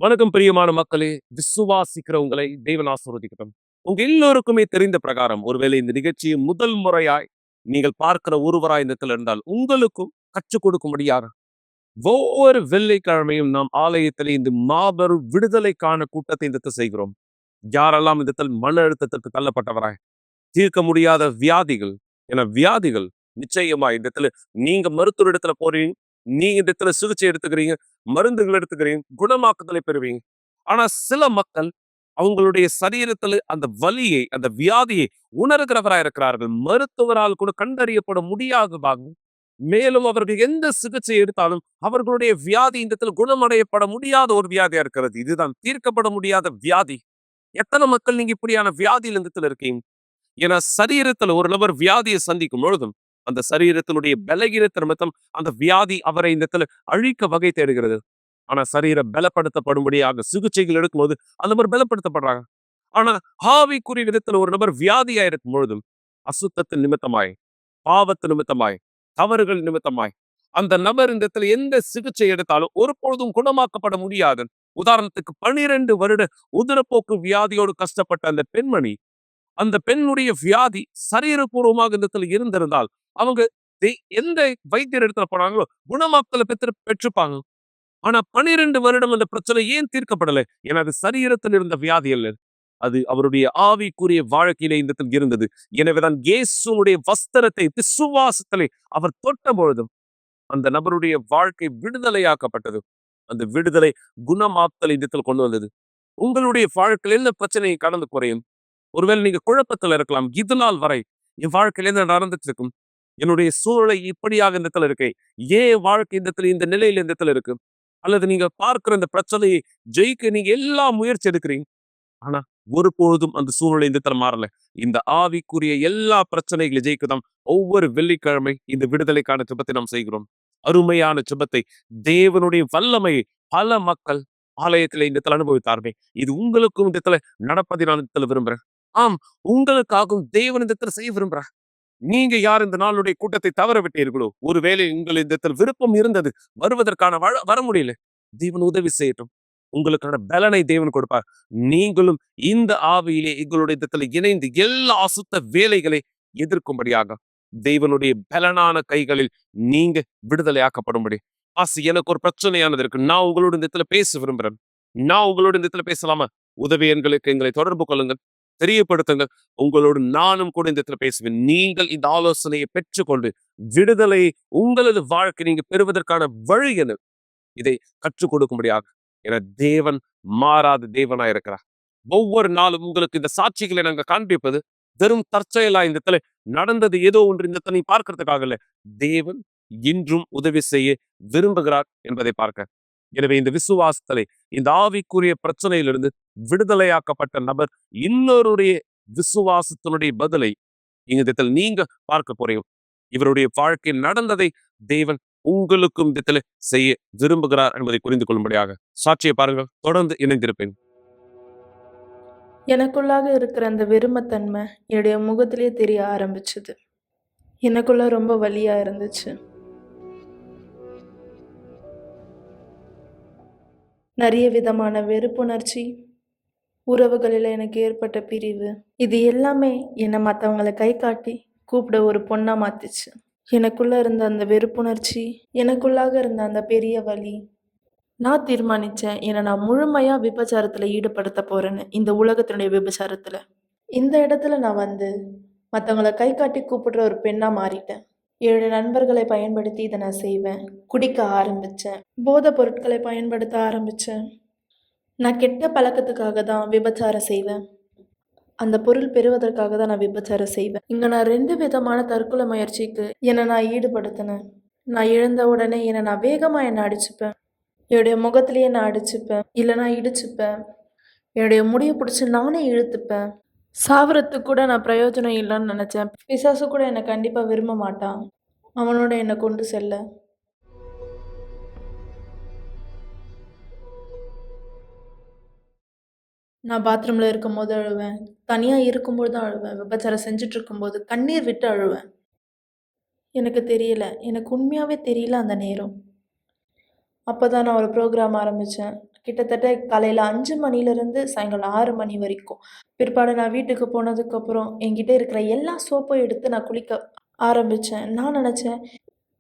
வணக்கம் பிரியமான மக்களே, விசுவாசிக்கிறவங்களை தேவன் ஆசீர்வதிக்கட்டும். உங்க எல்லோருக்குமே தெரிந்த பிரகாரம், ஒருவேளை இந்த நிகழ்ச்சியை முதல் முறையாய் நீங்கள் பார்க்கிற ஒருவராய் இந்த இடத்துல இருந்தால், உங்களுக்கும் கற்றுக் கொடுக்கும்படியாக ஒவ்வொரு வெள்ளிக்கிழமையும் நாம் ஆலயத்திலே இந்த மாபெரும் விடுதலைக்கான கூட்டத்தை இந்த இடத்தில் செய்கிறோம். யாரெல்லாம் இந்த இடத்தில் மன அழுத்தத்திற்கு தள்ளப்பட்டவராய், தீர்க்க முடியாத வியாதிகள் என வியாதிகள் நிச்சயமா இந்த இடத்துல நீங்க மருத்துவ இடத்துல போறீங்க, நீங்க இந்த இடத்துல சிகிச்சை எடுத்துக்கிறீங்க, மருந்துகள் எடுத்துக்கிறீங்க, குணமாக்குதலை பெறுவீங்க. ஆனா சில மக்கள் அவங்களுடைய சரீரத்துல அந்த வலியை, அந்த வியாதியை உணர்கிறவராய் இருக்கிறார்கள். மருத்துவரால் கூட கண்டறியப்பட முடியாததாக, மேலும் அவர்கள் எந்த சிகிச்சை எடுத்தாலும் அவர்களுடைய வியாதி இந்த இடத்துல குணமடையப்பட முடியாத ஒரு வியாதியா இருக்கிறது. இதுதான் தீர்க்கப்பட முடியாத வியாதி. எத்தனை மக்கள் நீங்க இப்படியான வியாதியில் இந்த இடத்துல இருக்கீங்க? ஏன்னா சரீரத்துல ஒரு நபர் வியாதியை சந்திக்கும் பொழுதும் அந்த சரீரத்தினுடைய பலகீனத்த நிமித்தம் அந்த வியாதி அவரை இந்த இடத்துல அழிக்க வகை தேடுகிறது. ஆனா சரீரம் பலப்படுத்தப்படும்படியாக சிகிச்சைகள் எடுக்கும்போது அந்த நபர் பலப்படுத்தப்படுறாங்க. ஆனா ஆவிக்குரிய விதத்துல ஒரு நபர் வியாதியா இருக்கும் பொழுதும் அசுத்தத்தின் நிமித்தமாய், பாவத்து நிமித்தமாய், தவறுகள் நிமித்தமாய் அந்த நபர் இந்த இடத்துல எந்த சிகிச்சை எடுத்தாலும் ஒருபொழுதும் குணமாக்கப்பட முடியாது. உதாரணத்துக்கு 12 வருட உதிரப்போக்கு வியாதியோடு கஷ்டப்பட்ட அந்த பெண்மணி, அந்த பெண்ணுடைய வியாதி சரீரபூர்வமாக இந்த இடத்துல இருந்திருந்தால் அவங்க எந்த வைத்தியர் இடத்துல போனாங்களோ குணமாக்கலை பெற்றுப்பாங்க. ஆனா 12 வருடம் அந்த பிரச்சனை ஏன் தீர்க்கப்படலை? ஏன்னா அது சரீரத்தில் இருந்த வியாதி அல்ல, அது அவருடைய ஆவிக்குரிய வாழ்க்கையிலே இந்த இடத்தில் இருந்தது. எனவேதான் இயேசுடைய வஸ்திரத்தை விசுவாசத்திலே அவர் தொட்ட பொழுதும் அந்த நபருடைய வாழ்க்கை விடுதலையாக்கப்பட்டது. அந்த விடுதலை குணமாக்கலை இந்த இடத்தில் கொண்டு வந்தது. உங்களுடைய வாழ்க்கையில் என்ன பிரச்சனையை கடந்து குறையும்? ஒருவேளை நீங்க குழப்பத்துல இருக்கலாம். இது நாள் வரை என் வாழ்க்கையில என்ன நடந்துட்டு இருக்கும்? என்னுடைய சூழ்நிலை இப்படியாக இந்த இடத்துல இருக்கு, ஏன் வாழ்க்கை இந்த இடத்துல இந்த நிலையில இந்த இடத்துல இருக்கு? அல்லது நீங்க பார்க்கிற இந்த பிரச்சனையை ஜெயிக்க நீங்க எல்லா முயற்சி எடுக்கிறீங்க, ஆனா ஒருபொழுதும் அந்த சூழ்நிலை இந்த இடத்துல மாறல. இந்த ஆவிக்குரிய எல்லா பிரச்சனைகளை ஜெயிக்கதான் ஒவ்வொரு வெள்ளிக்கிழமை இந்த விடுதலைக்கான ஜெபத்தை நாம் செய்கிறோம். அருமையான ஜெபத்தை, தேவனுடைய வல்லமையை பல மக்கள் ஆலயத்திலே இந்த இடத்துல அனுபவித்தார்கள். இது உங்களுக்கும் இந்த இடத்துல நடப்பதை நான் இந்த இடத்துல விரும்புறேன். ஆம், உங்களுக்காகவும் தேவன் இந்த இடத்துல செய்ய விரும்புறார். நீங்க யார் இந்த நாளுடைய கூட்டத்தை தவற விட்டீர்களோ, ஒருவேளை உங்கள் இந்த இடத்துல விருப்பம் இருந்தது, வருவதற்கான வர முடியல, தேவன் உதவி செய்யட்டும். உங்களுக்கான பலனை தேவன் கொடுப்பார். நீங்களும் இந்த ஆவியிலே எங்களுடைய இடத்துல இணைந்து எல்லா அசுத்த வேலைகளை எதிர்க்கும்படியாக தேவனுடைய பலனான கைகளில் நீங்க விடுதலையாக்கப்படும்படி எனக்கு ஒரு பிரச்சனையானது இருக்கு, நான் உங்களோட இந்த இடத்துல பேச விரும்புறேன், நான் உங்களோட இந்த இடத்துல பேசலாமா? உதவி எங்களுக்கு எங்களை தொடர்பு கொள்ளுங்கள், தெரியப்படுத்துங்க. உங்களோடு நானும் கூட இந்த இடத்துல பேசுவேன். நீங்கள் இந்த ஆலோசனையை பெற்றுக்கொண்டு விடுதலை உங்களது வாழ்க்கை நீங்க பெறுவதற்கான வழி என இதை கற்றுக் கொடுக்கும்படியாக என தேவன் மாறாத தேவனா இருக்கிறார். ஒவ்வொரு நாளும் உங்களுக்கு இந்த சாட்சிகளை நாங்க காண்பிப்பது வெறும் தற்செயலா இந்த இடத்துல நடந்தது ஏதோ ஒன்று இந்த இடத்துல நீ பார்க்கறதுக்காக இல்ல, தேவன் இன்றும் உதவி செய்ய விரும்புகிறார் என்பதை பார்க்க. எனவே இந்த விசுவாசத்தலை, இந்த ஆவிக்குரிய பிரச்சனையிலிருந்து விடுதலையாக்கப்பட்ட நபர் இன்னொருடைய விசுவாசத்தினுடைய பதிலை இங்க நீங்க பார்க்க போறீங்க. இவருடைய வாழ்க்கையில் நடந்ததை தேவன் உங்களுக்கும் இடத்துல செய்ய விரும்புகிறார் என்பதை புரிந்து கொள்ளும்படியாக சாட்சியை பாருங்கள். தொடர்ந்து இணைந்திருப்பேன். எனக்குள்ளாக இருக்கிற அந்த வெறுமத்தன்மை என்னுடைய முகத்திலே தெரிய ஆரம்பிச்சது. எனக்குள்ள ரொம்ப வலியா இருந்துச்சு. நிறைய விதமான வெறுப்புணர்ச்சி, உறவுகளில் எனக்கு ஏற்பட்ட பிரிவு, இது எல்லாமே என்னை மற்றவங்களை கை காட்டி கூப்பிட ஒரு பொண்ணா மாத்துச்சு. எனக்குள்ள இருந்த அந்த வெறுப்புணர்ச்சி, எனக்குள்ளாக இருந்த அந்த பெரிய வலி, நான் தீர்மானிச்சேன் என்னை நான் முழுமையா விபச்சாரத்துல ஈடுபடுத்த போறேன்னு. இந்த உலகத்தினுடைய விபச்சாரத்துல இந்த இடத்துல நான் வந்து மற்றவங்களை கை காட்டி கூப்பிடுற ஒரு பெண்ணா மாறிட்டேன். என்னுடைய நண்பர்களை பயன்படுத்தி இதை நான் செய்வேன். குடிக்க ஆரம்பிச்சேன், போதைப் பொருட்களை பயன்படுத்த ஆரம்பிச்சேன். நான் கெட்ட பழக்கத்துக்காக தான் விபச்சாரம் செய்வேன். அந்த பொருள் பெறுவதற்காக தான் நான் விபச்சாரம் செய்வேன். இங்க நான் 2 விதமான தற்கொலை முயற்சிக்கு என்னை நான் ஈடுபடுத்தினேன். நான் எழுந்த உடனே நான் வேகமா அடிச்சுப்பேன், என்னுடைய முகத்திலேயே நான் அடிச்சுப்பேன், இல்லைனா இடிச்சுப்பேன், என்னுடைய முடியை பிடிச்சி நானே இழுத்துப்பேன். சாவறதுக்கு கூட நான் பிரயோஜனம் இல்லைன்னு நினச்சேன். பிசாசு கூட என்னை கண்டிப்பாக விரும்ப மாட்டான், அவனோட என்னை கொண்டு செல்ல. நான் பாத்ரூமில் இருக்கும்போது அழுவேன், தனியாக இருக்கும்போது தான் அழுவேன், விபச்சாரம் செஞ்சுட்டு இருக்கும்போது கண்ணீர் விட்டு அழுவேன். எனக்கு தெரியல, எனக்கு உண்மையாகவே தெரியல அந்த நேரம். அப்போ தான் நான் ஒரு ப்ரோக்ராம் ஆரம்பித்தேன். கிட்டத்தட்ட காலையில் 5 மணிலேருந்து சாயங்காலம் 6 மணி வரைக்கும். பிற்பாடு நான் வீட்டுக்கு போனதுக்கப்புறம் என்கிட்ட இருக்கிற எல்லா சோப்பையும் எடுத்து நான் குளிக்க ஆரம்பித்தேன். நான் நினச்சேன்,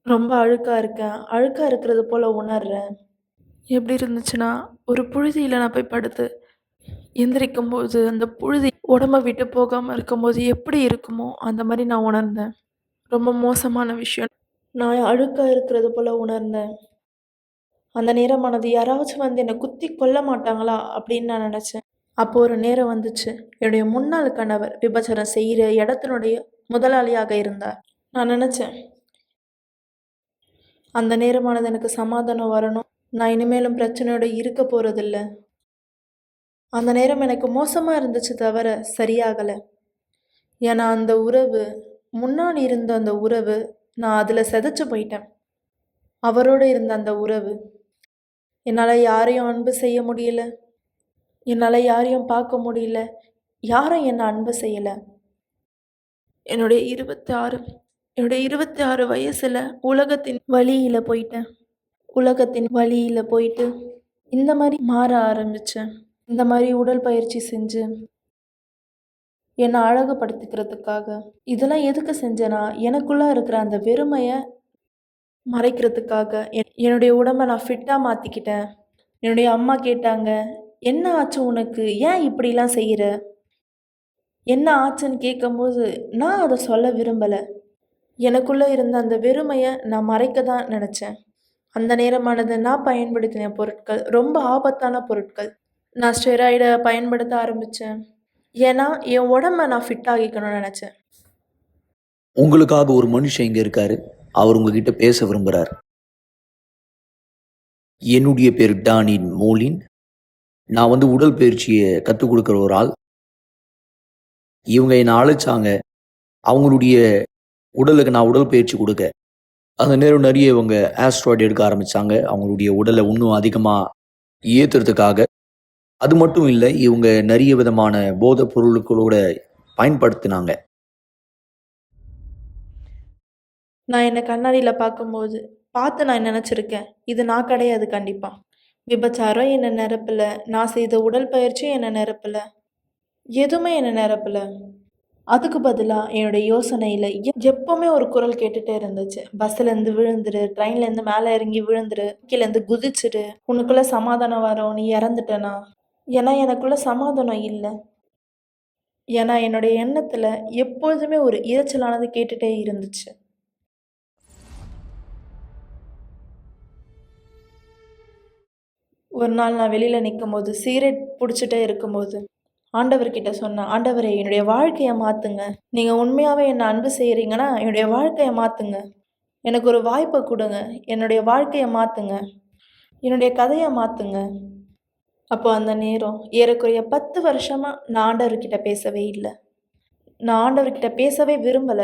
ரொம்ப அழுக்கா இருக்கேன், அழுக்கா இருக்கிறது போல் உணர்றேன். எப்படி இருந்துச்சுன்னா, ஒரு புழுதியில நான் போய் படுத்து எந்திரிக்கும்போது, அந்த புழுதி உடம்ப விட்டு போகாம இருக்கும்போது எப்படி இருக்குமோ, அந்த மாரி நான் உணர்ந்தேன். ரொம்ப மோசமான விஷயம். நான் அழுக்கா இருக்கிறது போல உணர்ந்தேன். அந்த நேரமானது யாராச்சும் வந்து என்ன குத்தி கொல்ல மாட்டாங்களா அப்படின்னு நான் நினச்சேன். அப்போ ஒரு நேரம் வந்துச்சு. என்னுடைய முன்னாள் கணவர் விபச்சாரம் செய்கிற இடத்தினுடைய முதலாளியாக இருந்தார். நான் நினச்சேன், அந்த நேரமானது எனக்கு சமாதானம் வரணும். நான் இனிமேலும் பிரச்சனையோட இருக்க போறதில்ல. அந்த நேரம் எனக்கு மோசமா இருந்துச்சு தவிர சரியாகல. ஏன்னா அந்த உறவு, முன்னாடி இருந்த அந்த உறவு, நான் அதில சிதைச்சு போயிட்டேன். அவரோட இருந்த அந்த உறவு. என்னால யாரையும் அன்பு செய்ய முடியல. என்னால யாரையும் பார்க்க முடியல. யாரும் என்ன அன்பு செய்யல. என்னுடைய 26 வயசுல உலகத்தின் வழியில போயிட்டேன். உலகத்தின் வழியில போயிட்டு, இந்த மாரி மாற ஆரம்பிச்சேன். இந்த மாரி உடல் பயிற்சி செஞ்சு, என்ன அழகுபடுத்திக்கிறதுக்காக. இதெல்லாம் எதுக்கு செஞ்சேன்னா, எனக்குள்ள இருக்கிற அந்த வெறுமைய மறைக்கிறதுக்காக. என்னுடைய உடம்ப நான் ஃபிட்டா மாத்திக்கிட்டேன். என்னுடைய அம்மா கேட்டாங்க, "என்ன ஆச்சு உனக்கு? ஏன் இப்படிலாம் செய்ற?" என்ன ஆச்சுன்னு கேட்கும்போது, நான் அத சொல்ல விரும்பல. எனக்குள்ள இருந்த அந்த வெறுமைய நான் மறைக்க தான் நெனச்சேன். அந்த நேரமானது நான் பயன்படுத்தின பொருட்கள் ரொம்ப ஆபத்தான பொருட்கள். நான் ஸ்டெராய்ட பயன்படுத்த ஆரம்பிச்சேன். ஏன்னா, என் உடம்ப நான் ஃபிட் ஆக்கிக்கணும்னு நெனச்சேன். உங்களுக்காக ஒரு மனுஷன் இங்க இருக்காரு. அவர் உங்ககிட்ட பேச விரும்புறார். என்னுடைய பேர் டானின் மோலின். நான் வந்து உடல் பயிற்சியை கற்றுக் கொடுக்குற ஒரு ஆள். இவங்க என்னை அழைச்சாங்க. அவங்களுடைய உடலுக்கு நான் உடல் பயிற்சி கொடுக்க. அந்த நேரம் நிறைய இவங்க ஆஸ்ட்ராய்டு எடுக்க ஆரம்பிச்சாங்க. அவங்களுடைய உடலை இன்னும் அதிகமாக ஏற்றுறதுக்காக. அது மட்டும் இல்லை, இவங்க நிறைய விதமான போதைப் பொருட்களோட பயன்படுத்தினாங்க. நான் என்ன கண்ணாடியில பார்த்து நான் நெனச்சிருக்கேன். இது நான் கிடையாது கண்டிப்பா. விபச்சாரம் என்ன நிரப்பல. நான் செய்த உடற்பயிற்சியும் என்ன நிரப்பல. எதுவுமே என்ன நிரப்பல. அதுக்கு பதிலா என்னுடைய யோசனையில எப்பவுமே ஒரு குரல் கேட்டுட்டே இருந்துச்சு. பஸ்ஸுலேருந்து விழுந்துரு, ட்ரெயின்லேருந்து மேலே இறங்கி விழுந்துரு, கீழேருந்து குதிச்சிரு, உனக்குள்ள சமாதானம் வரும், நீ இறந்துட்டனா. ஏன்னா எனக்குள்ள சமாதானம் இல்ல. ஏன்னா என்னுடைய எண்ணத்துல எப்பொழுதுமே ஒரு இரைச்சலானது கேட்டுட்டே இருந்துச்சு. ஒரு நாள் நான் வெளியில நிக்கும்போது, சிகரெட் புடிச்சுட்டே இருக்கும்போது, ஆண்டவர்கிட்ட சொன்னேன், "ஆண்டவரே என்னுடைய வாழ்க்கைய மாத்துங்க. நீங்க உண்மையாவே என்ன அன்பு செய்றீங்கன்னா, என்னுடைய வாழ்க்கைய மாத்துங்க. எனக்கு ஒரு வாய்ப்ப குடுங்க. என்னுடைய வாழ்க்கைய மாத்துங்க. என்னுடைய கதைய மாத்துங்க." அப்போ அந்த நேரம் ஏறக்குறைய 10 வருஷமா நான் ஆண்டவர்கிட்ட பேசவே இல்ல. நான் ஆண்டவர்கிட்ட பேசவே விரும்பல.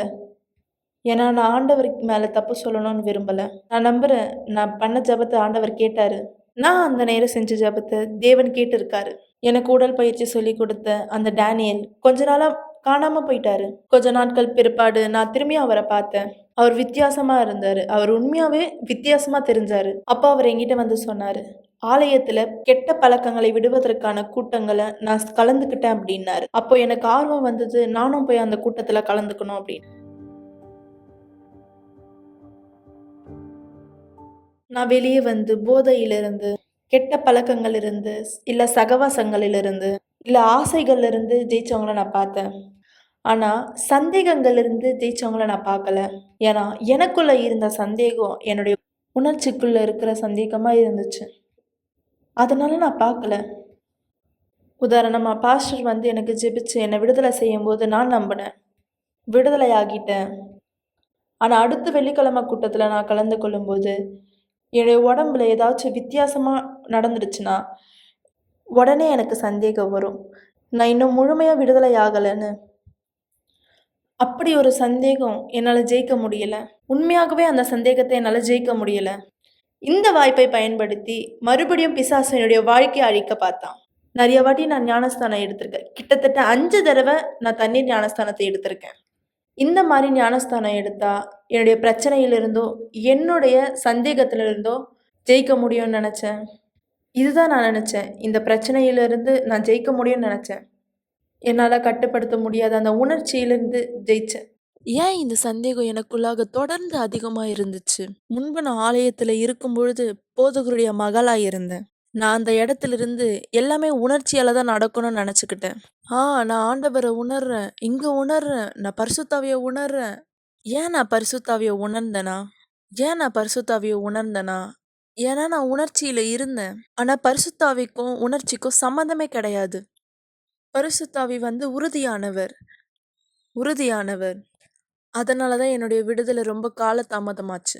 ஏன்னா நான் ஆண்டவர் மேல தப்பு சொல்லணும்னு விரும்பல. நான் நம்புறேன், நான் பண்ண ஜெபத்த ஆண்டவர் கேட்டாரு. நான் அந்த நேரம் செஞ்ச ஜெபத்த தேவன் கேட்டிருக்காரு. எனக்கு உடல் பயிற்சி சொல்லிக் கொடுத்த அந்த டேனியல் கொஞ்ச நாளா காணாம போயிட்டாரு. கொஞ்ச நாட்கள் பிற்பாடு நான் திரும்பியும் அவர பார்த்தேன். அவர் வித்தியாசமா இருந்தாரு. அவர் உண்மையாவே வித்தியாசமா தெரிஞ்சாரு. அப்ப அவர் என்கிட்ட வந்து சொன்னாரு, "ஆலயத்துல கெட்ட பழக்கங்களை விடுவதற்கான கூட்டங்கள நான் கலந்துக்கிட்டேன்" அப்படின்னாரு. அப்போ எனக்கு ஆர்வம் வந்தது. நானும் போய் அந்த கூட்டத்துல கலந்துக்கணும் அப்படின்னு. நான் வெளியே வந்து போதையிலிருந்து, கெட்ட பழக்கங்களிலிருந்து, இல்ல சகவாசங்களிலிருந்து, இல்ல ஆசைகள்லிருந்து ஜெயிச்சவங்கள நான் பார்த்தேன். ஆனா, சந்தேகங்கள்லிருந்து ஜெயிச்சவங்கள நான் பார்க்கல. ஏன்னா, எனக்குள்ள இருந்த சந்தேகம் என்னுடைய உணர்ச்சிக்குள்ள இருக்கிற சந்தேகமா இருந்துச்சு. அதனால நான் பார்க்கல. உதாரணமா பாஸ்டர் வந்து எனக்கு ஜெபிச்சு என்ன விடுதலை செய்யும்போது நான் நம்பினேன். விடுதலை ஆகிட்டேன். ஆனா, அடுத்த வெள்ளிக்கிழமை கூட்டத்துல நான் கலந்து கொள்ளும்போது என்னுடைய உடம்புல ஏதாச்சும் வித்தியாசமா நடந்துடுச்சுன்னா, உடனே எனக்கு சந்தேகம் வரும். நான் இன்னும் முழுமையா விடுதலை ஆகலன்னு. அப்படி ஒரு சந்தேகம் என்னால ஜெயிக்க முடியல. உண்மையாகவே அந்த சந்தேகத்த என்னால ஜெயிக்க முடியல. இந்த வாய்ப்பை பயன்படுத்தி மறுபடியும் பிசாசு என்னுடைய வாழ்க்கைய அழிக்க பார்த்தான். நெறைய வாட்டி நான் ஞானஸ்தானம் எடுத்திருக்கேன். கிட்டத்தட்ட 5 தடவ நான் தண்ணீர் ஞானஸ்தானத்த எடுத்திருக்கேன். இந்த மாரி ஞானஸ்தானம் எடுத்தா, என்னுடைய பிரச்சனையிலிருந்தோ, என்னுடைய சந்தேகத்திலிருந்தோ ஜெயிக்க முடியும்னு நினச்சேன். இதுதான் நான் நினச்சேன். இந்த பிரச்சனையிலிருந்து நான் ஜெயிக்க முடியும்னு நினச்சேன். என்னால கட்டுப்படுத்த முடியாத அந்த உணர்ச்சியிலிருந்து ஜெயிச்சேன். ஏன் இந்த சந்தேகம் எனக்குள்ளாக தொடர்ந்து அதிகமா இருந்துச்சு? முன்பு நான் ஆலயத்துல இருக்கும்பொழுது போதகருடைய மகளா இருந்தேன். நான் அந்த இடத்திலிருந்து எல்லாமே உணர்ச்சியால தான் நடக்கணும்னு நினச்சுக்கிட்டேன். நான் ஆண்டவரை உணர்றேன், இங்க உணர்றேன், நான் பரிசுத்தாவிய உணர்றேன். ஏன் நான் பரிசுத்தாவிய உணர்ந்தேனா? ஏன்னா நான் உணர்ச்சியில இருந்தேன். ஆனா பரிசுத்தாவிக்கும் உணர்ச்சிக்கும் சம்மந்தமே கிடையாது. பரிசுத்தாவி உறுதியானவர். அதனால தான் என்னுடைய விடுதலை ரொம்ப காலதாமதமாச்சு.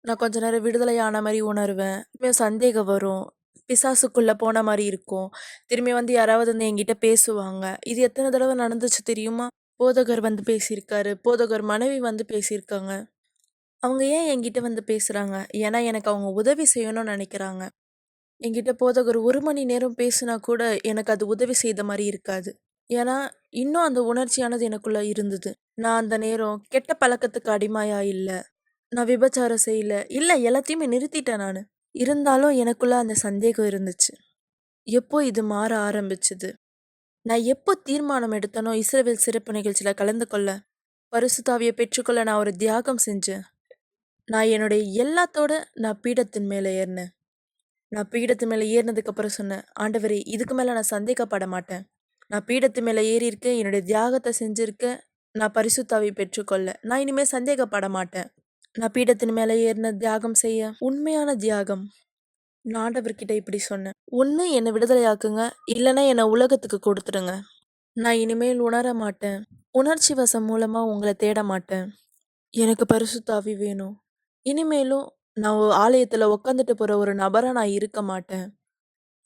நான் கொஞ்ச நேரம் விடுதலையான மாரி உணருவேன். திரும்பியும் சந்தேகம் வரும். பிசாசுக்குள்ள போன மாரி இருக்கும். திரும்பி யாராவது என்கிட்ட பேசுவாங்க. இது எத்தன தடவ நடந்துச்சு தெரியுமா? போதகர் பேசியிருக்காரு. போதகர் மனைவி பேசியிருக்காங்க. அவங்க ஏன் என்கிட்ட பேசுறாங்க? ஏன்னா எனக்கு அவங்க உதவி செய்யணும்னு நெனைக்கிறாங்க. என்கிட்ட போதகர் 1 மணி நேரம் பேசுனா கூட எனக்கு அது உதவி செய்த மாரி இருக்காது. ஏன்னா, இன்னும் அந்த உணர்ச்சியானது எனக்குள்ள இருந்தது. நான் அந்த நேரம் கெட்ட பழக்கத்துக்கு அடிமையா இல்ல. நான் விபச்சாரம் செய்யல. இல்ல எல்லாத்தையுமே நிறுத்திட்டேன் நானு. இருந்தாலும் எனக்குள்ள அந்த சந்தேகம் இருந்துச்சு. எப்போ இது மாற ஆரம்பிச்சது? நான் எப்போ தீர்மானம் எடுத்தனோ இஸ்ரவேல் சிறப்பு நிகழ்ச்சியில கலந்து கொள்ள, பரிசுத்தாவிய பெற்றுக்கொள்ள நான் ஒரு தியாகம் செஞ்சேன். நான் என்னுடைய எல்லாத்தோட நான் பீடத்தின் மேல ஏறினேன். நான் பீடத்து மேல ஏறினதுக்கு அப்புறம் சொன்னேன், ஆண்டவரே இதுக்கு மேல நான் சந்தேகப்பட மாட்டேன். நான் பீடத்து மேல ஏறியிருக்கேன். என்னுடைய தியாகத்த செஞ்சிருக்கேன். நான் பரிசுத்தாவிய பெற்றுக்கொள்ள. நான் இனிமே சந்தேகப்பட மாட்டேன். நான் பீடத்தின் மேல ஏறின தியாகம் செய்ய உண்மையான தியாகம். நான் ஆண்டவர்கிட்ட இப்படி சொன்னேன். ஒண்ணு என்னை விடுதலையாக்குங்க, இல்லைன்னா என்னை உலகத்துக்கு கொடுத்துடுங்க. நான் இனிமேல் உணர மாட்டேன். உணர்ச்சி வசம் மூலமா உங்களை தேட மாட்டேன். எனக்கு பரிசுத்தாவி வேணும். இனிமேலும் நான் ஆலயத்துல உக்காந்துட்டு போற ஒரு நபரா நான் இருக்க மாட்டேன்.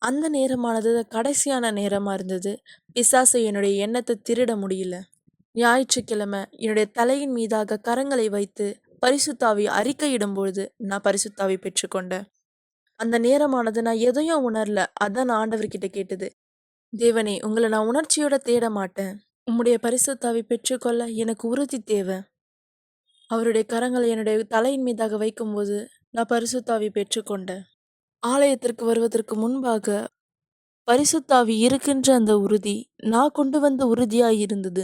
அந்த நேரமானது கடைசியான நேரமா இருந்தது. பிசாசு என்னுடைய எண்ணத்தை திருட முடியல. ஞாயிற்றுக்கிழமை என்னுடைய தலையின் மீதாக கரங்களை வைத்து பரிசுத்தாவி அறிக்கையிடும்பொழுது நான் பரிசுத்தாவி பெற்றுக்கொண்டேன். அந்த நேரமானது நான் எதையும் உணரல. அதான் நான் ஆண்டவர்கிட்ட கேட்டது. தேவனே, உங்களை நான் உணர்ச்சியோட தேட மாட்டேன். உம்முடைய பரிசுத்தாவி பெற்றுக்கொள்ள எனக்கு உறுதி தேவை. அவருடைய கரங்களை என்னுடைய தலையின் மீதாக வைக்கும்போது நான் பரிசுத்தாவி பெற்றுக்கொண்டேன். ஆலயத்திற்கு வருவதற்கு முன்பாக பரிசுத்தாவி இருக்கின்ற அந்த உறுதி நான் கொண்டு வந்த உறுதியாய் இருந்தது.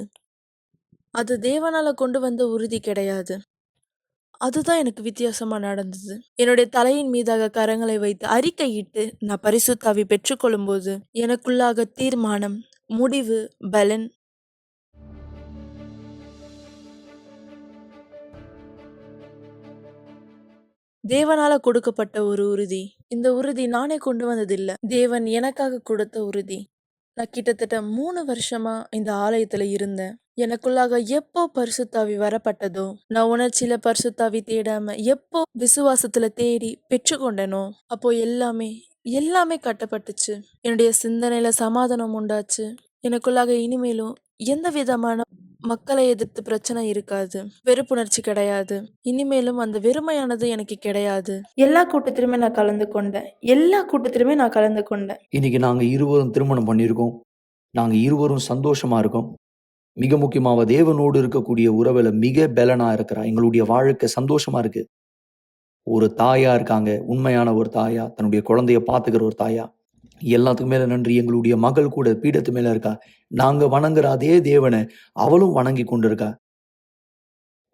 அது தேவனால கொண்டு வந்த உறுதி கிடையாது. அதுதான் எனக்கு வித்தியாசமா நடந்தது. என்னுடைய தலையின் மீதாக கரங்களை வைத்து அறிக்கையிட்டு நான் பரிசுத்தாவி பெற்றுக்கொள்ளும்போது எனக்குள்ளாக தீர்மானம், முடிவு, பலன். தேவனால கொடுக்கப்பட்ட ஒரு உறுதி. இந்த உறுதி நானே கொண்டு வந்ததில்ல. தேவன் எனக்காக கொடுத்த உறுதி. நான் கிட்டத்தட்ட 3 வருஷமா இந்த ஆலயத்துல இருந்தேன். எனக்குள்ளாக எப்போ பரிசுத்தாவி வரப்பட்டதோ, நான் உணர்ச்சியில பரிசுத்தாவி தேடாம எப்போ விசுவாசத்துல தேடி பெற்றுக்கொண்டேனோ, அப்போ எல்லாமே கட்டப்பட்டுச்சு. என்னுடைய சிந்தனையில சமாதானம் உண்டாச்சு. எனக்குள்ளாக இனிமேலும் எந்த விதமான மக்களை எதிர்த்து பிரச்சனை இருக்காது. வெறுப்புணர்ச்சி கிடையாது. இனிமேலும் அந்த வெறுமையானது எனக்கு கிடையாது. எல்லா கூட்டத்திலுமே நான் கலந்து கொண்டேன். இன்னைக்கு நாங்கள் இருவரும் திருமணம் பண்ணியிருக்கோம். நாங்கள் இருவரும் சந்தோஷமா இருக்கோம். மிக முக்கியமாக தேவனோடு இருக்கக்கூடிய உறவில் மிக பலனா இருக்கிறா. எங்களுடைய வாழ்க்கை சந்தோஷமா இருக்கு. ஒரு தாயா இருக்காங்க, உண்மையான ஒரு தாயா, தன்னுடைய குழந்தைய பார்த்துக்கிற ஒரு தாயா. எல்லாத்துக்கும் மேல நன்றி. எங்களுடைய மகள் கூட பீடத்து மேல இருக்கா. நாங்க வணங்குற அதே தேவனை அவளும் வணங்கி கொண்டு இருக்கா.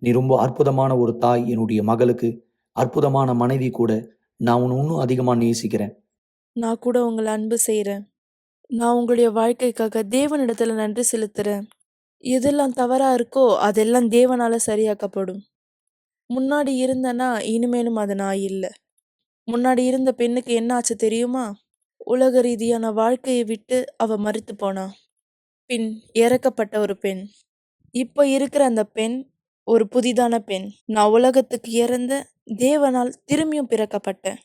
நீ ரொம்ப அற்புதமான ஒரு தாய். என்னுடைய மகளுக்கு அற்புதமான மனைவி கூட. நான் உன்னை இன்னும் அதிகமா நேசிக்கிறேன். நான் கூட உங்களை அன்பு செய்கிறேன். நான் உங்களுடைய வாழ்க்கைக்காக தேவனிடத்துல நன்றி செலுத்துறேன். எதெல்லாம் தவறா இருக்கோ அதெல்லாம் தேவனால சரியாக்கப்படும். முன்னாடி இருந்தேன்னா இனிமேலும் அது நான் இல்லை. முன்னாடி இருந்த பெண்ணுக்கு என்ன ஆச்சு தெரியுமா? உலக ரீதியான வாழ்க்கையை விட்டு அவ மரித்து போனா. பின் இறக்கப்பட்ட ஒரு பெண். இப்போ இருக்கிற அந்த பெண் ஒரு புதிதான பெண். நான் உலகத்துக்கு இறந்த தேவனால் திரும்பியும் பிறக்கப்பட்டேன்.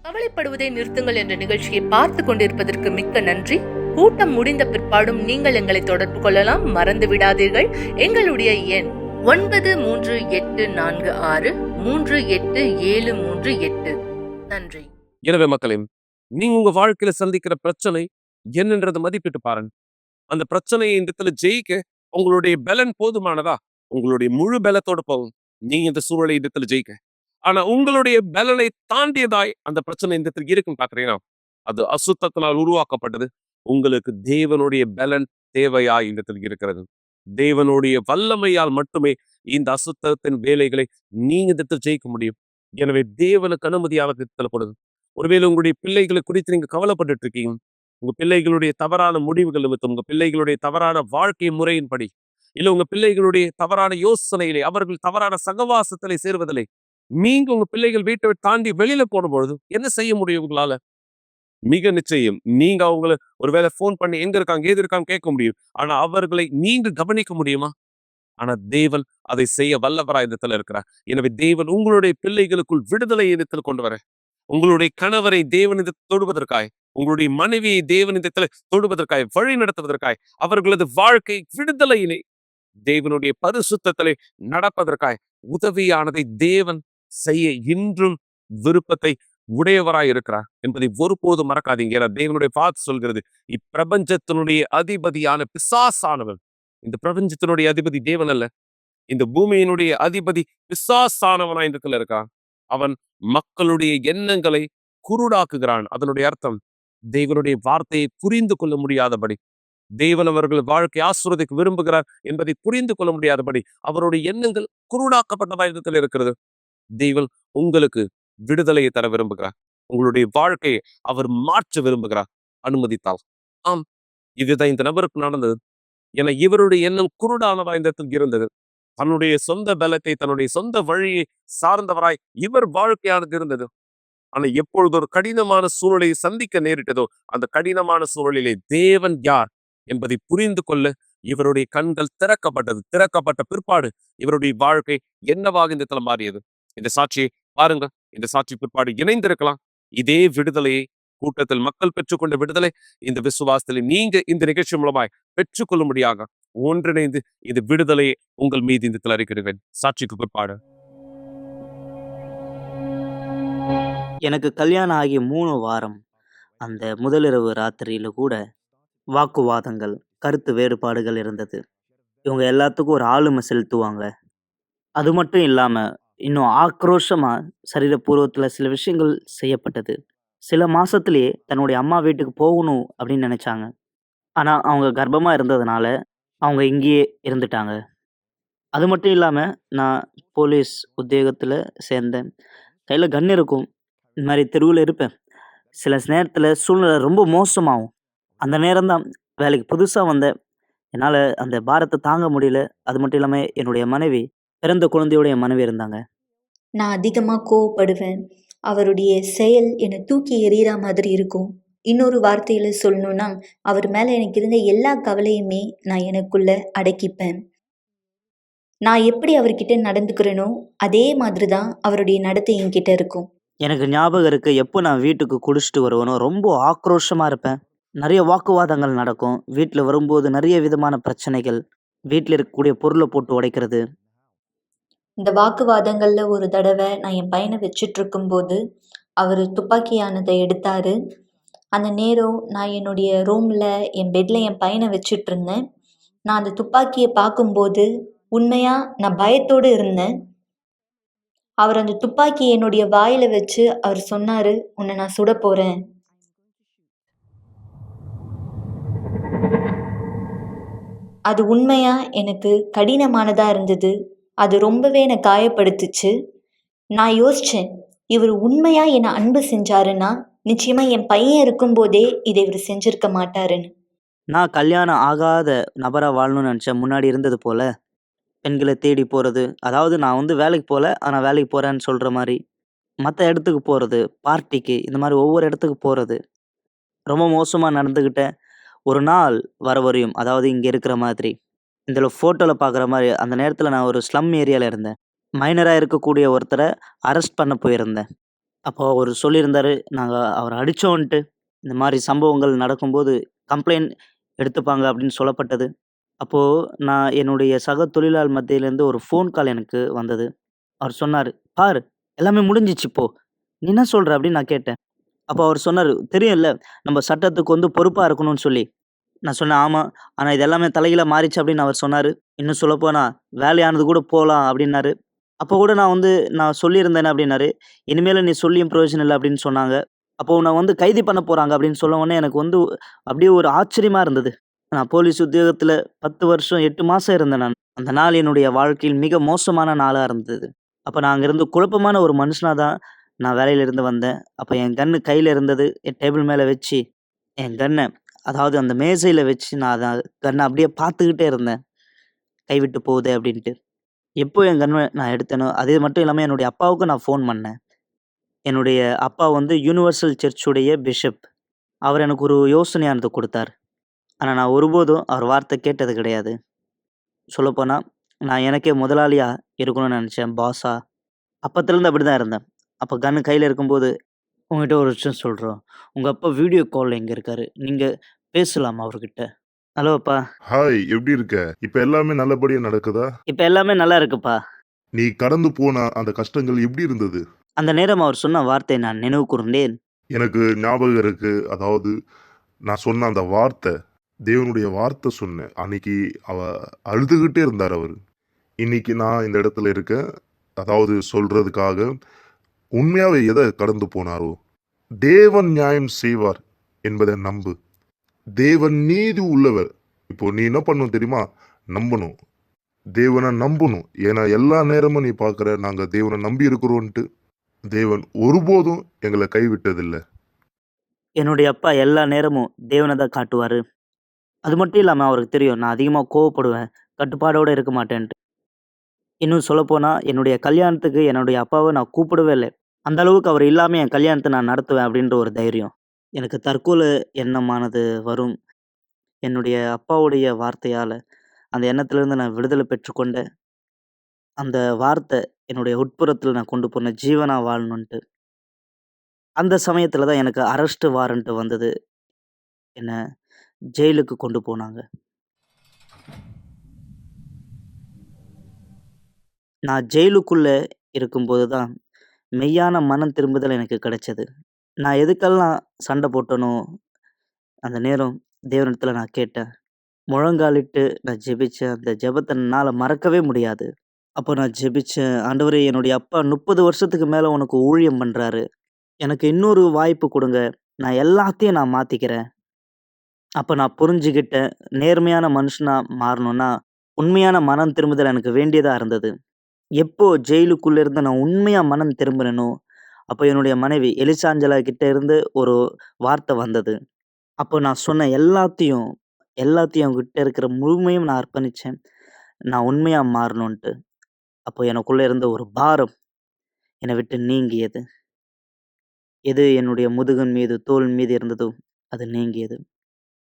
கவலைப்படுவதை நிறுத்துங்கள் என்ற நிகழ்ச்சியை பார்த்து கொண்டிருப்பதற்கு மிக்க நன்றி. கூட்டம் முடிந்த பிற்பாடும் நீங்கள் எங்களை தொடர்பு கொள்ளலாம். மறந்து விடாதீர்கள். எங்களுடைய எண் 9346387738. நன்றி. எனவே மக்களே, நீங்க உங்க வாழ்க்கையில சந்திக்கிற பிரச்சனை என்னன்றதை மதிப்பிட்டு பாருங்க. அந்த பிரச்சனையை இந்த இடத்துல ஜெயிக்க உங்களுடைய பலன் போதுமானதா? உங்களுடைய முழு பலத்தோட போகும். நீங்க இந்த சூழலை இந்த இடத்துல ஜெயிக்க ஆனா உங்களுடைய பலனை தாண்டியதாய் அந்த பிரச்சனை இந்த இடத்துல இருக்குன்னு பாக்குறீங்கன்னா, அது அசுத்தத்தினால் உருவாக்கப்பட்டது. உங்களுக்கு தேவனுடைய பலன் தேவையாய் இந்த இடத்தில் இருக்கிறது. தேவனுடைய வல்லமையால் மட்டுமே இந்த அசுத்தத்தின் வேலைகளை நீங்க இந்த இடத்தில் ஜெயிக்க முடியும். எனவே தேவனுக்கு அனுமதியாக தரப்படுது. ஒருவேளை உங்களுடைய பிள்ளைகளை குறித்து நீங்க கவலைப்பட்டுட்டு இருக்கீங்க. உங்க பிள்ளைகளுடைய தவறான முடிவுகள் நிமித்தம், உங்க பிள்ளைகளுடைய தவறான வாழ்க்கை முறையின்படி, இல்ல உங்க பிள்ளைகளுடைய தவறான யோசனையிலே, அவர்கள் தவறான சகவாசத்திலே சேர்வதில்லை. நீங்க உங்க பிள்ளைகள் வீட்டை விட்டு தாண்டி வெளியில போடும்பொழுது என்ன செய்ய முடியும் உங்களால? மிக நிச்சயம். நீங்க அவங்கள ஒருவேளை ஃபோன் பண்ணி எங்க இருக்காங்க, ஏது இருக்காங்க கேட்க முடியும். ஆனா அவர்களை நீங்க கவனிக்க முடியுமா? ஆனா தேவன் அதை செய்ய வல்லவராய் இந்த இடத்துல இருக்கிறார். எனவே தேவன் உங்களுடைய பிள்ளைகளுக்குள் விடுதலை இடத்தில் கொண்டு வர, உங்களுடைய கணவரை தேவன் இந்த தொடுவதற்காய், உங்களுடைய மனைவியை தேவன் இந்த இடத்துல தொடுவதற்காய், வழி நடத்துவதற்காய், அவர்களது வாழ்க்கை விடுதலையிலே தேவனுடைய பரிசுத்தத்திலே நடப்பதற்காய் உதவியானதை தேவன் செய்ய இன்றும் விருப்பத்தை உடையவராய் இருக்கிறார் என்பதை ஒருபோதும் மறக்காதீங்க. ஏன்னா தேவனுடைய பார்த்து சொல்கிறது, இப்பிரபஞ்சத்தினுடைய அதிபதியான பிசாசானவன், இந்த பிரபஞ்சத்தினுடைய அதிபதி தேவன் அல்ல, இந்த பூமியினுடைய அதிபதி பிசாசானவனா இந்த இடத்துல இருக்கான். அவன் மக்களுடைய எண்ணங்களை குருடாக்குகிறான். அதனுடைய அர்த்தம் தேவனுடைய வார்த்தையை புரிந்து கொள்ள முடியாதபடி, தேவன் அவர்கள் வாழ்க்கை ஆசீர்வதிக்க விரும்புகிறார் என்பதை புரிந்து கொள்ள முடியாதபடி அவருடைய எண்ணங்கள் குருடாக்கப்பட்டதா இடத்துல இருக்கிறது. தேவன் உங்களுக்கு விடுதலையை தர விரும்புகிறார். உங்களுடைய வாழ்க்கையை அவர் மாற்ற விரும்புகிறார், அனுமதித்தால். ஆம், இதுதான் இந்த நபருக்கு நடந்தது. என இவருடைய எண்ணம் குருடானதா இந்த இடத்தில் இருந்தது. தன்னுடைய சொந்த பலத்தை, தன்னுடைய சொந்த வழியை சார்ந்தவராய் இவர் வாழ்க்கையானது இருந்தது. ஆனா எப்பொழுது ஒரு கடினமான சூழலை சந்திக்க நேரிட்டதோ, அந்த கடினமான சூழலிலே தேவன் யார் என்பதை புரிந்து கொள்ள இவருடைய கண்கள் திறக்கப்பட்டது. திறக்கப்பட்ட பிற்பாடு இவருடைய வாழ்க்கை என்னவாக இந்த இடத்துல மாறியது. இந்த சாட்சியை பாருங்க. இந்த சாட்சி பிற்பாடு இணைந்திருக்கலாம். இதே விடுதலையை கூட்டத்தில் மக்கள் பெற்றுக்கொண்ட விடுதலை இந்த விசுவாசத்தில் நீங்க இந்த நிகழ்ச்சி மூலமாய் பெற்றுக்கொள்ளும்படியாக ஒன்றிணைந்து இந்த விடுதலையை உங்கள் மீது இந்த இடத்தில் அறிக்கிறேன். சாட்சிக்கு பிற்பாடு எனக்கு கல்யாணம் ஆகி 3 வாரம். அந்த முதலிரவு ராத்திரியில கூட வாக்குவாதங்கள், கருத்து வேறுபாடுகள் இருந்தது. இவங்க எல்லாத்துக்கும் ஒரு ஆளுமை செலுத்துவாங்க. அது மட்டும் இல்லாம, இன்னும் ஆக்ரோஷமா சரீரபூர்வத்துல சில விஷயங்கள் செய்யப்பட்டது. சில மாசத்திலேயே தன்னுடைய அம்மா வீட்டுக்கு போகணும் அப்படின்னு நினைச்சாங்க. ஆனா அவங்க கர்ப்பமா இருந்ததுனால அவங்க இங்கேயே இருந்துட்டாங்க. அது மட்டும் இல்லாம, நான் போலீஸ் உத்தியோகத்துல சேர்ந்தேன். கையில கன் இருக்கும். இந்த மாதிரி தெருவுல இருப்பேன். சில நேரத்துல சூழ்நிலை ரொம்ப மோசமாகும். அந்த நேரம் தான் வேலைக்கு புதுசா வந்தேன். என்னால அந்த பாரத்தை தாங்க முடியல. அது மட்டும் இல்லாம என்னுடைய மனைவி, பிறந்த குழந்தையோட என் மனைவி இருந்தாங்க. நான் அதிகமாக கோவப்படுவேன். அவருடைய செயல் என்னை தூக்கி எறிகிற மாதிரி இருக்கும். இன்னொரு வார்த்தையில் சொல்லணும்னா, அவர் மேலே எனக்கு இருந்த எல்லா கவலையுமே நான் எனக்குள்ள அடக்கிப்பேன். நான் எப்படி அவர்கிட்ட நடந்துக்கிறேனோ அதே மாதிரி தான் அவருடைய நடத்தை என்கிட்ட இருக்கும். எனக்கு ஞாபகம் இருக்கு, எப்போ நான் வீட்டுக்கு குடிச்சிட்டு வருவேனோ ரொம்ப ஆக்ரோஷமா இருப்பேன். நிறைய வாக்குவாதங்கள் நடக்கும். வீட்டில் வரும்போது நிறைய விதமான பிரச்சனைகள். வீட்டில் இருக்கக்கூடிய பொருளை போட்டு உடைக்கிறது. இந்த வாக்குவாதங்களில் ஒரு தடவை நான் என் பையனை வச்சுட்டு இருக்கும்போது அவர் துப்பாக்கியானதை எடுத்தார். அந்த நேரம் நான் என்னுடைய ரூமில் என் பெட்டில் என் பையனை வச்சுட்டு இருந்தேன். நான் அந்த துப்பாக்கியை பார்க்கும்போது உண்மையாக நான் பயத்தோடு இருந்தேன். அவர் அந்த துப்பாக்கியை என்னுடைய வாயில் வச்சு அவர் சொன்னார், உன்னை நான் சுட போகிறேன். அது உண்மையாக எனக்கு கடினமானதாக இருந்தது. அது ரொம்பவே என்னை காயப்படுத்துச்சு. நான் யோசித்தேன், இவர் உண்மையாக என்னை அன்பு செஞ்சாருன்னா நிச்சயமாக என் பையன் இருக்கும்போதே இதை இவர் செஞ்சிருக்க மாட்டாருன்னு. நான் கல்யாணம் ஆகாத நபராக வாழணும்னு நினச்சேன். முன்னாடி இருந்தது போல பெண்களை தேடி போகிறது. அதாவது நான் வந்து வேலைக்கு போகல, ஆனால் வேலைக்கு போகிறேன்னு சொல்கிற மாதிரி, மற்ற இடத்துக்கு போகிறது, பார்ட்டிக்கு, இந்த மாதிரி ஒவ்வொரு இடத்துக்கு போகிறது. ரொம்ப மோசமாக நடந்துக்கிட்டேன். ஒரு நாள் வர வரையும், அதாவது இங்கே இருக்கிற மாதிரி, இதில் ஃபோட்டோவில் பார்க்குற மாதிரி, அந்த நேரத்தில் நான் ஒரு ஸ்லம் ஏரியாவில் இருந்தேன். மைனராக இருக்கக்கூடிய ஒருத்தரை அரெஸ்ட் பண்ண போயிருந்தேன். அப்போ அவர் சொல்லியிருந்தார், நாங்கள் அவரை அடித்தோன்ட்டு இந்த மாதிரி சம்பவங்கள் நடக்கும்போது கம்ப்ளைண்ட் எடுத்துப்பாங்க அப்படின்னு சொல்லப்பட்டது. அப்போது நான் என்னுடைய சக தொழிலாளர் மத்தியிலேருந்து ஒரு ஃபோன் கால் எனக்கு வந்தது. அவர் சொன்னார், பார் எல்லாமே முடிஞ்சிச்சு இப்போ, நீ என்ன சொல்கிற அப்படின்னு நான் கேட்டேன். அப்போ அவர் சொன்னார், தெரியும்ல நம்ம சட்டத்துக்கு வந்து பொறுப்பாக இருக்கணும்னு சொல்லி. நான் சொன்னேன், ஆமாம், ஆனால் இது எல்லாமே தலைகீழ மாறிச்சு அப்படின்னு அவர் சொன்னார். இன்னும் சொல்லப்போனால் வேலையானது கூட போகலாம் அப்படின்னாரு. அப்போ கூட நான் சொல்லியிருந்தேன் அப்படின்னாரு. "இனிமேலு நீ சொல்லியும் பிரயோஜனம் இல்ல" அப்படின்னு சொன்னாங்க. அப்போ உன்ன கைது பண்ண போறாங்க அப்படின்னு சொன்ன உடனே எனக்கு அப்படியே ஒரு ஆச்சரியமா இருந்தது. நான் போலீஸ் உத்தியோகத்துல 10 வருஷம் 8 மாசம் இருந்தேன் நான். அந்த நாள் என்னுடைய வாழ்க்கையில் மிக மோசமான நாளா இருந்தது. அப்ப நான் அங்கிருந்து குழப்பமான ஒரு மனுஷனா தான் நான் வேலையிலிருந்து வந்தேன். அப்ப என் கன்னு கையில இருந்தது. என் டேபிள் மேல வச்சு, என் கன்ன அதாவது அந்த மேசையில வச்சு நான் கன்ன அப்படியே பார்த்துக்கிட்டே இருந்தேன். கைவிட்டு போகுதே அப்படின்ட்டு. எப்போ என் கன்ன நான் எடுத்தேனோ, அது மட்டும் இல்லாம என்னுடைய அப்பாவுக்கும் நான் ஃபோன் பண்ணேன். என்னுடைய அப்பா யுனிவர்சல் சர்ச்சுடைய பிஷப். அவர் எனக்கு ஒரு யோசனையானது குடுத்தார். ஆனா நான் ஒருபோதும் அவர் வார்த்தை கேட்டது கிடையாது. சொல்லப்போனா, நான் எனக்கே முதலாளியா இருக்கணும்னு நெனச்சேன். பாஸா. அப்பத்துலருந்து அப்படிதான் இருந்தேன். அப்ப கன்னு கையில இருக்கும்போது, "உன்கிட்ட ஒரு விஷயம் சொல்றோம். உங்க அப்பா வீடியோ கால்ல இங்க இருக்காரு. நீங்க பேசலாமா அவர்கிட்ட?" "ஹலோ அப்பா. ஹாய், எப்படி இருக்க? இப்ப எல்லாமே நல்லபடியா நடக்குதா? இப்ப எல்லாமே நல்லா இருக்குப்பா." நீ கடந்து போன அந்த கஷ்டங்கள் எப்படி இருந்தது? அந்த நேரம் அவர் சொன்ன வார்த்தையை நான் நினைவு கூர்ந்தேன். எனக்கு ஞாபகம் இருக்கு. அதாவது நான் சொன்ன அந்த வார்த்தை, தேவனுடைய வார்த்தை சொன்னேன். அன்னைக்கு அழுதுகிட்டே இருந்தார் அவரு. இன்னைக்கு நான் இந்த இடத்துல இருக்கேன். அதாவது சொல்றதுக்காக உண்மையாவே எத கடந்து போனாரோ, தேவன் நியாயம் செய்வார் என்பதை நம்பு. தேவன் நீதி உள்ளவர். இப்போ நீ என்ன பண்ணணும் தெரியுமா? நம்பணும். தேவனை நம்பணும். ஏன்னா எல்லா நேரமும் நீ பார்க்குற நாங்க தேவனை நம்பி இருக்கிறோன்ட்டு. தேவன் ஒருபோதும் எங்களை கைவிட்டதில்ல. என்னுடைய அப்பா எல்லா நேரமும் தேவன தான் காட்டுவாரு. அது மட்டும் இல்லாம அவருக்கு தெரியும் நான் அதிகமா கோவப்படுவேன். கட்டுப்பாடோட இருக்க மாட்டேன்ட்டு. இன்னும் சொல்லப்போனா, என்னுடைய கல்யாணத்துக்கு என்னுடைய அப்பாவ நான் கூப்பிடவே இல்ல. அந்த அளவுக்கு அவர் இல்லாம என் கல்யாணத்த நான் நடத்துவேன் அப்படின்ற ஒரு தைரியம். எனக்கு தற்கொலை எண்ணமானது வரும். என்னுடைய அப்பாவுடைய வார்த்தையால, அந்த எண்ணத்திலிருந்து நான் விடுதலை பெற்றுக்கொண்டேன். அந்த வார்த்தை என்னுடைய உட்புறத்தில நான் கொண்டு போன ஜீவனா வாழணுன்ட்டு. அந்த சமயத்தில தான் எனக்கு அரெஸ்ட் வாரண்ட் வந்தது. என்ன ஜெயிலுக்கு கொண்டு போனாங்க. நான் ஜெயிலுக்குள்ள இருக்கும்போது தான் மெய்யான மனம் திரும்புதல் எனக்கு கிடைச்சது. நான் எதுக்கெல்லாம் சண்டை போட்டேனோ, அந்த நேரம் தேவனிடத்துல நான் கேட்டேன். முழங்காலிட்டு நான் ஜெபிச்சேன். அந்த ஜெபத்த என்னால மறக்கவே முடியாது. அப்போ நான் ஜெபிச்சேன். ஆண்டவரே, என்னுடைய அப்பா 30 வருஷத்துக்கு மேல உனக்கு ஊழியம் பண்றாரு. எனக்கு இன்னொரு வாய்ப்பு குடுங்க. நான் எல்லாத்தையும் நான் மாத்திக்கிறேன். அப்ப நான் புரிஞ்சுகிட்டேன். நேர்மையான மனுஷனா மாறணும்னா, உண்மையான மனம் திரும்புதல் எனக்கு வேண்டியதா இருந்தது. எப்போ ஜெயிலுக்குள்ள இருந்து நான் உண்மையா மனம் திரும்புனேனோ, அப்ப என்னுடைய மனைவி எலிசாஞ்சலா கிட்ட இருந்து ஒரு வார்த்தை வந்தது. அப்போ நான் சொன்ன எல்லாத்தையும் எல்லாத்தையும் அவங்ககிட்ட இருக்கிற முழுமையும் நான் அர்ப்பணிச்சேன். நான் உண்மையா மாறணுன்ட்டு. அப்போ எனக்குள்ள இருந்த ஒரு பாரம் என்னை விட்டு நீங்கியது. எது என்னுடைய முதுகின் மீது, தோள் மீது இருந்ததோ, அது நீங்கியது.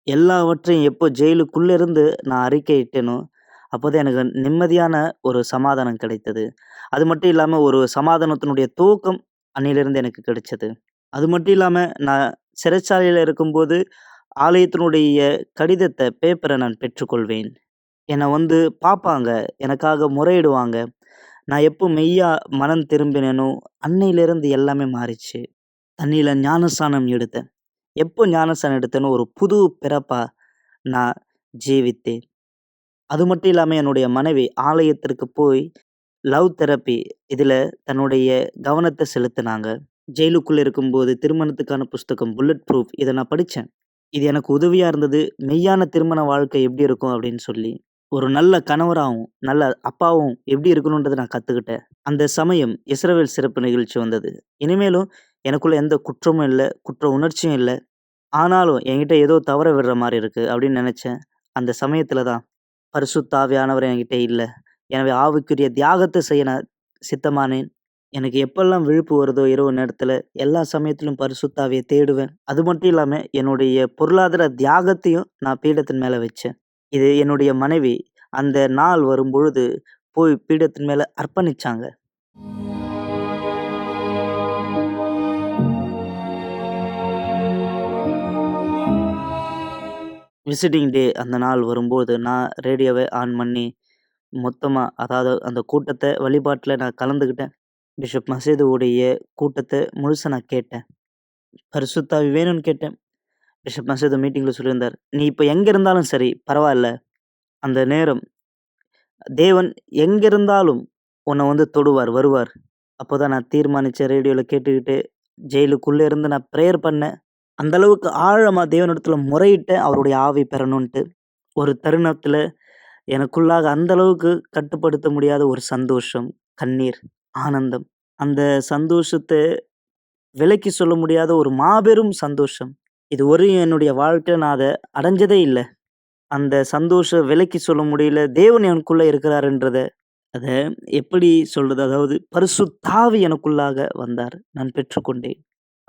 எல்லாவற்றையும் எப்போ ஜெயிலுக்குள்ள இருந்து நான் அறிக்கையிட்டேனோ, அப்போதான் எனக்கு நிம்மதியான ஒரு சமாதானம் கிடைத்தது. அது மட்டும் இல்லாம ஒரு சமாதானத்தினுடைய துவக்கம் அன்னையிலிருந்து எனக்கு கிடைச்சது. அது மட்டும் இல்லாம நான் சிறைச்சாலையில இருக்கும்போது, ஆலயத்தினுடைய பேப்பர நான் பெற்றுக்கொள்வேன். என்ன பாப்பாங்க. எனக்காக முறையிடுவாங்க. நான் எப்போ மெய்யா மனம் திரும்பினேனோ, அன்னையிலிருந்து எல்லாமே மாறிச்சு. தண்ணீல ஞானஸ்நானம் எடுத்தேன். எப்போ ஞானஸ்நானம் எடுத்தேனோ, ஒரு புது பிறப்பா நான் ஜீவித்தேன். அது மட்டும் இல்லாம என்னுடைய மனைவி ஆலயத்திற்கு போய் லவ் தெரப்பி இதுல தன்னுடைய கவனத்த செலுத்துனாங்க. ஜெயிலுக்குள்ள இருக்கும்போது திருமணத்துக்கான புஸ்தகம் புல்லட் ப்ரூஃப் இத நான் படிச்சேன். இது எனக்கு உதவியா இருந்தது. மெய்யான திருமண வாழ்க்கை எப்படி இருக்கும் அப்படின்னு சொல்லி. ஒரு நல்ல கணவராவும், நல்ல அப்பாவும் எப்படி இருக்கணுன்றத நான் கத்துக்கிட்டேன். அந்த சமயம் இஸ்ரவேல் சிறப்பு நிகழ்ச்சி வந்தது. இனிமேலும் எனக்குள்ள எந்த குற்றமும் இல்ல, குற்ற உணர்ச்சியும் இல்ல. ஆனாலும் என்கிட்ட ஏதோ தவற விடுற மாரி இருக்கு அப்படின்னு நெனச்சேன். அந்த சமயத்துல தான் பரிசுத்த ஆவியானவர் என்கிட்ட இல்ல. எனவே ஆவிக்குரிய தியாகத்த செய்ய நான் சித்தமானேன். எனக்கு எப்பல்லாம் விழிப்பு வருதோ இரவு நேரத்துல, எல்லா சமயத்திலும் பரிசுத்த ஆவிய தேடுவேன். அது மட்டும் இல்லாம என்னுடைய பொருளாதார தியாகத்தையும் நான் பீடத்தின் மேல வச்சேன். இது என்னுடைய மனைவி அந்த நாள் வரும்பொழுது போய் பீடத்தின் மேல அர்ப்பணிச்சாங்க. விசிட்டிங் டே அந்த நாள் வரும்போது நான் ரேடியோவை ஆன் பண்ணி மொத்தமா அதாவது அந்த கூட்டத்த வழிபாட்டுல நான் கலந்துக்கிட்டேன். பிஷப் மசீதுவுடைய கூட்டத்த முழுசா நான் கேட்டேன். பரிசுத்த ஆவி வேணும்னு கேட்டேன். பிஷப் மசீது மீட்டிங்ல சொல்லியிருந்தார். "நீ இப்ப எங்க இருந்தாலும் சரி பரவால்ல. அந்த நேரம் தேவன் எங்கிருந்தாலும் உன்னை வந்து தொடுவார், வருவார். அப்போதான் நான் தீர்மானிச்சேன் ரேடியோல கேட்டுக்கிட்டு, ஜெயிலுக்குள்ள இருந்து நான் ப்ரேயர் பண்ணேன். அந்த அளவுக்கு ஆழமா தேவனிடத்துல முறையிட்டேன் அவருடைய ஆவி பெறணுன்ட்டு. ஒரு தருணத்துல எனக்குள்ளாக அந்த அளவுக்கு கட்டுப்படுத்த முடியாத ஒரு சந்தோஷம், கண்ணீர், ஆனந்தம். அந்த சந்தோஷத்த விலைக்கு சொல்ல முடியாத ஒரு மாபெரும் சந்தோஷம். இதுவரையும் என்னுடைய வாழ்க்கையில நான் அத அடைஞ்சதே இல்ல. அந்த சந்தோஷம் விலைக்கு சொல்ல முடியல. தேவன் எனக்குள்ள இருக்கிறாருன்றத, அத எப்படி சொல்றது? அதாவது பரிசுத்த ஆவி எனக்குள்ளாக வந்தார். நான் பெற்றுக்கொண்டேன்.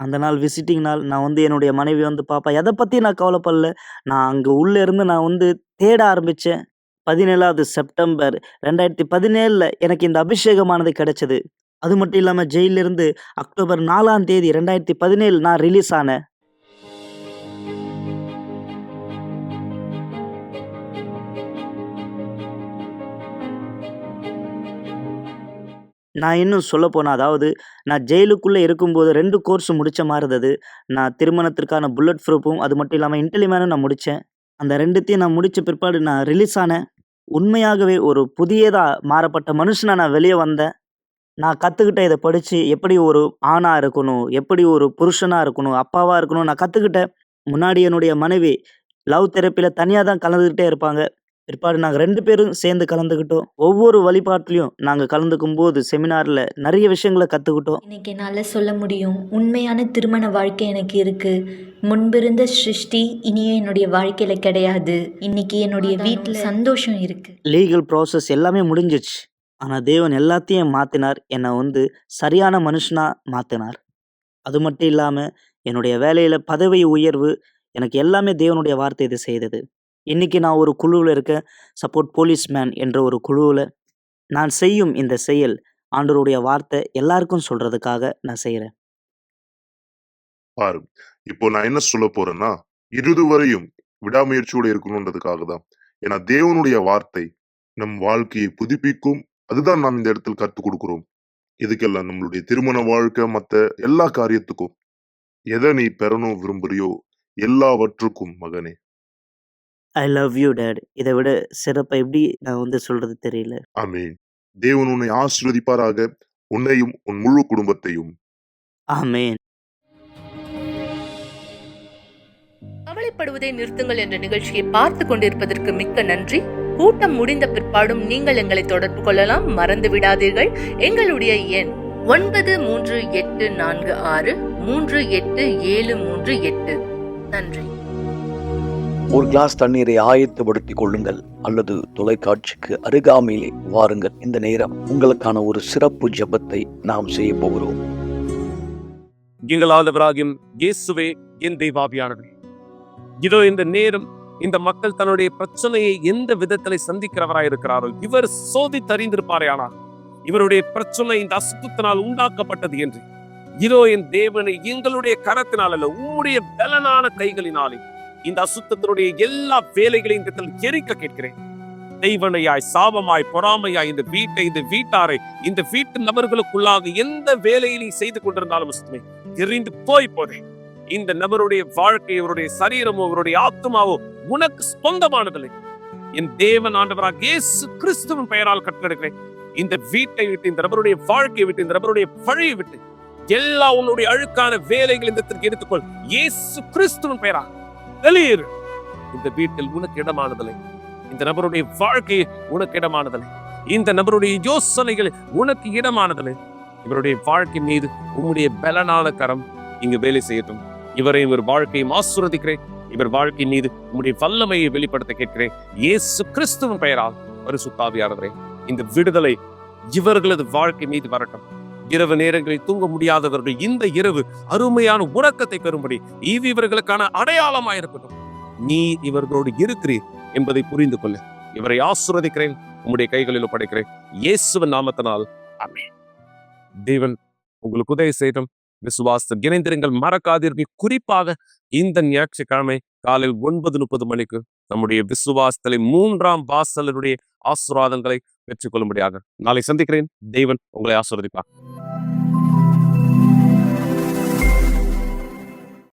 அந்த நாள் விசிட்டிங் நாள். நான் வந்து என்னுடைய மனைவி வந்து பாப்பா எத பத்தியும் நான் கவலைப்படல. நான் அங்க உள்ள இருந்து நான் வந்து தேட ஆரம்பிச்சேன். 17வது செப்டம்பர் 2017ல எனக்கு இந்த அபிஷேகமானது கிடைச்சது. அது மட்டும் இல்லாம ஜெயில்ல இருந்து அக்டோபர் 4ஆம் தேதி 2017 நான் ரிலீஸ் ஆனேன். நான் இன்னும் சொல்லப்போனா, அதாவது நான் ஜெயிலுக்குள்ள இருக்கும்போது 2 கோர்ஸ் முடிச்ச மாரி இருந்தது. நான் திருமணத்திற்கான புல்லட் ப்ரூஃப்பும், அது மட்டும் இல்லாம இன்டெலிமேனும் நான் முடிச்சேன். அந்த 2த்தையும் நான் முடிச்ச பிற்பாடு நான் ரிலீஸ் ஆனேன். உண்மையாகவே ஒரு புதியதா மாறப்பட்ட மனுஷனா நான் வெளிய வந்தேன். நான் கத்துக்கிட்டேன் இத படிச்சு, எப்படி ஒரு ஆணா இருக்கணும், எப்படி ஒரு புருஷனா இருக்கணும், அப்பாவா இருக்கணும் நான் கத்துக்கிட்டேன். முன்னாடி என்னுடைய மனைவி லவ் தெரப்பில தனியா தான் கலந்துக்கிட்டே இருப்பாங்க. பிற்பாடு நாங்க 2 பேரும் சேர்ந்து கலந்துக்கிட்டோம். ஒவ்வொரு வழிபாட்டிலயும் நாங்க கலந்துக்கும்போது செமினார்ல நெறைய விஷயங்கள கத்துக்கிட்டோம். இன்னைக்கு என்னால சொல்ல முடியும், உண்மையான திருமண வாழ்க்கை எனக்கு இருக்கு. முன்பிருந்த சிருஷ்டி இனியும் என்னுடைய வாழ்க்கையில கிடையாது. இன்னைக்கு என்னுடைய வீட்ல சந்தோஷம் இருக்கு. லீகல் ப்ராசஸ் எல்லாமே முடிஞ்சிருச்சு. ஆனா தேவன் எல்லாத்தையும் மாத்தினார். என்ன வந்து சரியான மனுஷனா மாத்தினார். அது மட்டும் இல்லாம என்னுடைய வேலையில பதவி உயர்வு, எனக்கு எல்லாமே தேவனுடைய வார்த்தை இது செய்தது. இன்னைக்கு நான் ஒரு குழுவுல இருக்கேன். சப்போர்ட் போலீஸ்மேன் என்ற ஒரு குழுவுல. நான் செய்யும் இந்த செயல் ஆண்டவருடைய வார்த்தை எல்லாருக்கும் சொல்றதுக்காக நான் செய்றேன். பாரு, இப்போ நான் என்ன சொல்ல போறேன்னா, இறுதி வரையும் விடாமுயற்சியோட இருக்கணுன்றதுக்காக தான். ஏன்னா தேவனுடைய வார்த்தை நம் வாழ்க்கையை புதுப்பிக்கும். அதுதான் நாம் இந்த இடத்துல கற்றுக் கொடுக்கிறோம். இதுக்கெல்லாம் நம்மளுடைய திருமண வாழ்க்கை, மத்த எல்லா காரியத்துக்கும் எதை நீ பெறணும் விரும்புறியோ எல்லாவற்றுக்கும் மகனே. I love you dot. இத விட சிறப்பா எப்படி நான் வந்து சொல்றது தெரியல. ஆமென். தேவன் உன்னை ஆசீர்வதிப்பாராக. உன்னையும் உன் முழு குடும்பத்தையும். ஆமென். கவலைப்படுவதை நிறுத்துங்கள் என்ற நிகழ்ச்சியை பார்த்து கொண்டிருப்பதற்கு மிக்க நன்றி. கூட்டம் முடிந்த பிற்பாடும் நீங்கள் எங்களை தொடர்பு கொள்ளலாம். மறந்து விடாதீர்கள். எங்களுடைய எண் 9384638738. நன்றி. ஒரு கிளாஸ் தண்ணீரை ஆயத்தப்படுத்திக் கொள்ளுங்கள் அல்லது தொலைக்காட்சிக்கு அருகாமையிலே வாருங்கள். இந்த நேரம் உங்களுக்கான ஒரு சிறப்பு ஜெபத்தை நாம் செய்ய போகிறோம். எங்கள் ஆண்டவராகிய இயேசுவே, என் தெய்வாவியானவரே, இதோ இந்த நேரம் இந்த மக்கள் தன்னுடைய பிரச்சனையை எந்த விதத்திலே சந்திக்கிறவராய் இருக்கிறார்கள் இவர் சோதித்தறிந்திருப்பாரே. ஆனால் இவருடைய பிரச்சனை இந்த அசுத்தத்தினால் உண்டாக்கப்பட்டது என்று இதோ என் தேவனை எங்களுடைய கரத்தினால் அல்ல, உம்முடைய பலனான கைகளினாலே இந்த அசுத்தத்தினுடைய எல்லா வேலைகளையும் இந்த இடத்தில் எரிக்க கேட்கிறேன். தெய்வனையாய், சாபமாய், பொறாமையாய் இந்த வீட்டை, இந்த வீட்டாரை, இந்த வீட்டு நபர்களுக்குள்ளாக எந்த வேலையை நீ செய்து கொண்டிருந்தாலும் எரிந்து போய் போதே. இந்த நபருடைய வாழ்க்கை, இவருடைய சரீரமோ, இவருடைய ஆத்மாவோ உனக்கு சொந்தமானதில்லை. என் தேவன் ஆண்டவராக இயேசு கிறிஸ்துவின் பெயரால் கட்டளையிடுகிறேன். இந்த வீட்டை விட்டு, இந்த நபருடைய வாழ்க்கையை விட்டு, இந்த நபருடைய வழியை விட்டு எல்லா உன்னுடைய அழுக்கான வேலைகள் இந்த எடுத்துக்கொள். இயேசு கிறிஸ்துவின் பெயரால் வெளியேறு. இந்த வீட்டில் உனக்கு இடமானதில்லை. இந்த நபருடைய வாழ்க்கை உனக்கு இடமானதில்லை. இந்த நபருடைய யோசனைகள் உனக்கு இடமானதில்லை. இவருடைய வாழ்க்கை மீது உன்னுடைய பலனான கரம் இங்கு வேலை செய்யட்டும். இவரை, இவர் வாழ்க்கையை ஆசீர்வதிக்கிறேன். இவர் வாழ்க்கை மீது உம்முடைய வல்லமையை வெளிப்படுத்த கேட்கிறேன். இயேசு கிறிஸ்துவின் பெயரால் பரிசுத்த ஆவியானவரே, இந்த விடுதலை இவர்களது வாழ்க்கை மீது வரட்டும். இரவு நேரங்களில் தூங்க முடியாதவர்கள் இந்த இரவு அருமையான உறக்கத்தை பெறும்படி இவர்களுக்கான அடையாளமாய் இருக்கட்டும். நீ இவர்களோடு இருக்கிறீர் என்பதை புரிந்து கொள்ள இவரை ஆசீர்வதிக்கிறேன். உம்முடைய கைகளில் ஒப்படைக்கிறேன். இயேசுவின் நாமத்தினால் ஆமென். தேவன் உங்களுக்கு உதவி செய்யட்டும். விசுவாசத்தில் இணைந்திருங்கள். மறக்காதீர்கள். குறிப்பாக இந்த ஞாயிற்றுக்கிழமை காலையில் 9:30 மணிக்கு நம்முடைய விசுவாசத்திலே 3ஆம் வாசலுடைய ஆசீர்வாதங்களை பெற்றுக்கொள்ளும்படியாக நாளை சந்திக்கிறேன். தேவன் உங்களை ஆசீர்வதிப்பார்.